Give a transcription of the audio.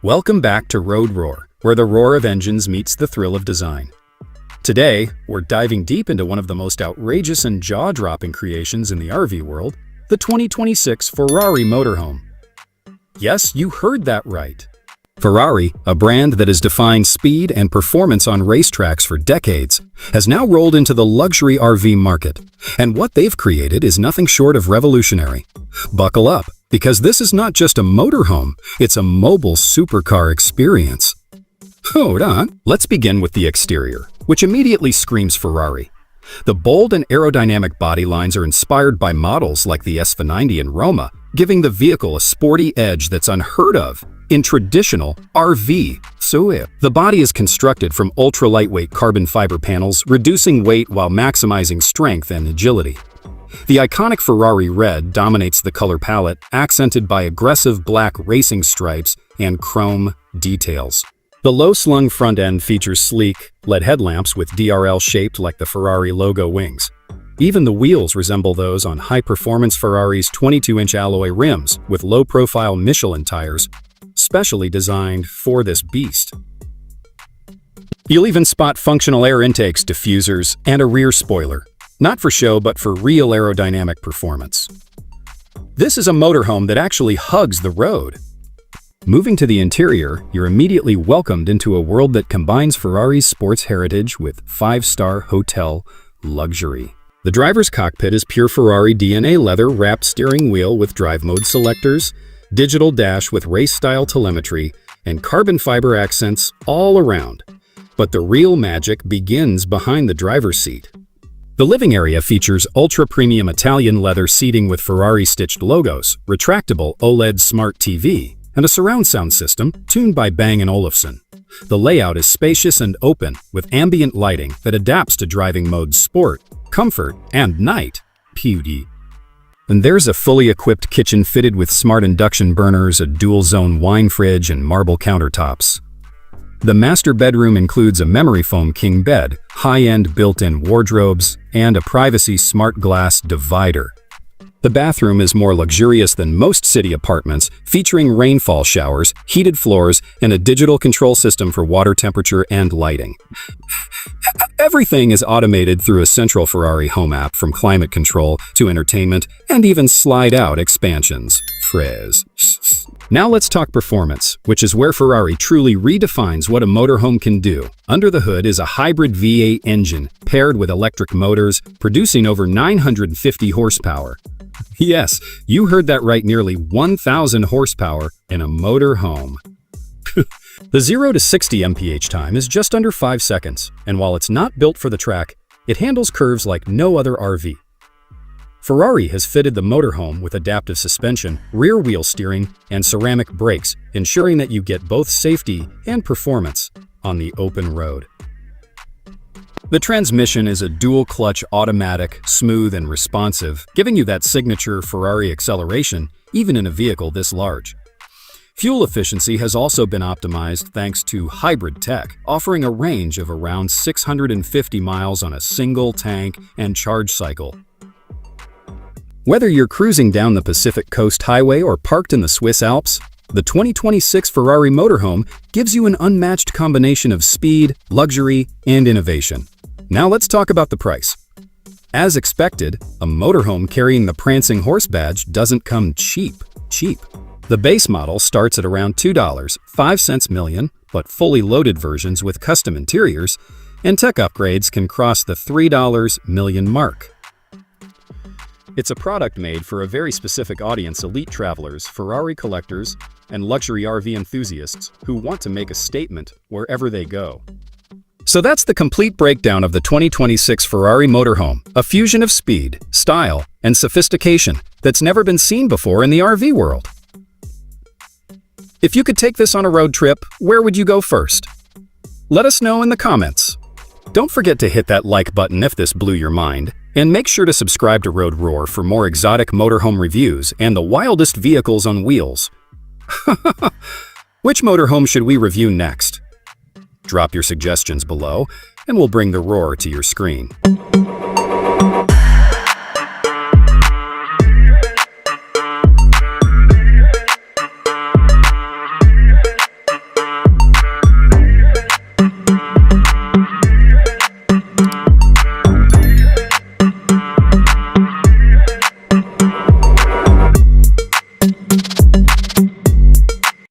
Welcome back to Road Roar, where the roar of engines meets the thrill of design. Today, we're diving deep into one of the most outrageous and jaw-dropping creations in the RV world, the 2026 Ferrari Motorhome. Yes, you heard that right. Ferrari, a brand that has defined speed and performance on racetracks for decades, has now rolled into the luxury RV market, and what they've created is nothing short of revolutionary. Buckle up, because this is not just a motorhome, it's a mobile supercar experience. Hold on, let's begin with the exterior, which immediately screams Ferrari. The bold and aerodynamic body lines are inspired by models like the SV90 and Roma, giving the vehicle a sporty edge that's unheard of in traditional RV. The body is constructed from ultra-lightweight carbon fiber panels, reducing weight while maximizing strength and agility. The iconic Ferrari red dominates the color palette, accented by aggressive black racing stripes and chrome details. The low-slung front end features sleek LED headlamps with DRL shaped like the Ferrari logo wings. Even the wheels resemble those on high-performance Ferrari's 22-inch alloy rims with low-profile Michelin tires, specially designed for this beast. You'll even spot functional air intakes, diffusers, and a rear spoiler. Not for show, but for real aerodynamic performance. This is a motorhome that actually hugs the road. Moving to the interior, you're immediately welcomed into a world that combines Ferrari's sports heritage with five-star hotel luxury. The driver's cockpit is pure Ferrari DNA leather-wrapped steering wheel with drive mode selectors, digital dash with race-style telemetry, and carbon fiber accents all around. But the real magic begins behind the driver's seat. The living area features ultra-premium Italian leather seating with Ferrari-stitched logos, retractable OLED smart TV, and a surround sound system tuned by Bang & Olufsen. The layout is spacious and open, with ambient lighting that adapts to driving modes sport, comfort, and night. Beauty. And there's a fully equipped kitchen fitted with smart induction burners, a dual-zone wine fridge, and marble countertops. The master bedroom includes a memory foam king bed, high-end built-in wardrobes, and a privacy smart glass divider. The bathroom is more luxurious than most city apartments, featuring rainfall showers, heated floors, and a digital control system for water temperature and lighting. Everything is automated through a central Ferrari home app, from climate control to entertainment and even slide-out expansions. Now let's talk performance, which is where Ferrari truly redefines what a motorhome can do. Under the hood is a hybrid V8 engine paired with electric motors, producing over 950 horsepower. Yes, you heard that right, nearly 1,000 horsepower in a motorhome. The 0 to 60 mph time is just under 5 seconds, and while it's not built for the track, it handles curves like no other RV. Ferrari has fitted the motorhome with adaptive suspension, rear wheel steering, and ceramic brakes, ensuring that you get both safety and performance on the open road. The transmission is a dual-clutch automatic, smooth and responsive, giving you that signature Ferrari acceleration even in a vehicle this large. Fuel efficiency has also been optimized thanks to hybrid tech, offering a range of around 650 miles on a single tank and charge cycle. Whether you're cruising down the Pacific Coast Highway or parked in the Swiss Alps, the 2026 Ferrari Motorhome gives you an unmatched combination of speed, luxury, and innovation. Now let's talk about the price. As expected, a motorhome carrying the prancing horse badge doesn't come cheap. The base model starts at around $2.05 million, but fully loaded versions with custom interiors and tech upgrades can cross the $3 million mark. It's a product made for a very specific audience: elite travelers, Ferrari collectors, and luxury RV enthusiasts who want to make a statement wherever they go. So that's the complete breakdown of the 2026 Ferrari Motorhome, a fusion of speed, style, and sophistication that's never been seen before in the RV world. If you could take this on a road trip, where would you go first? Let us know in the comments. Don't forget to hit that like button if this blew your mind, and make sure to subscribe to Road Roar for more exotic motorhome reviews and the wildest vehicles on wheels. Which motorhome should we review next? Drop your suggestions below, and we'll bring the roar to your screen.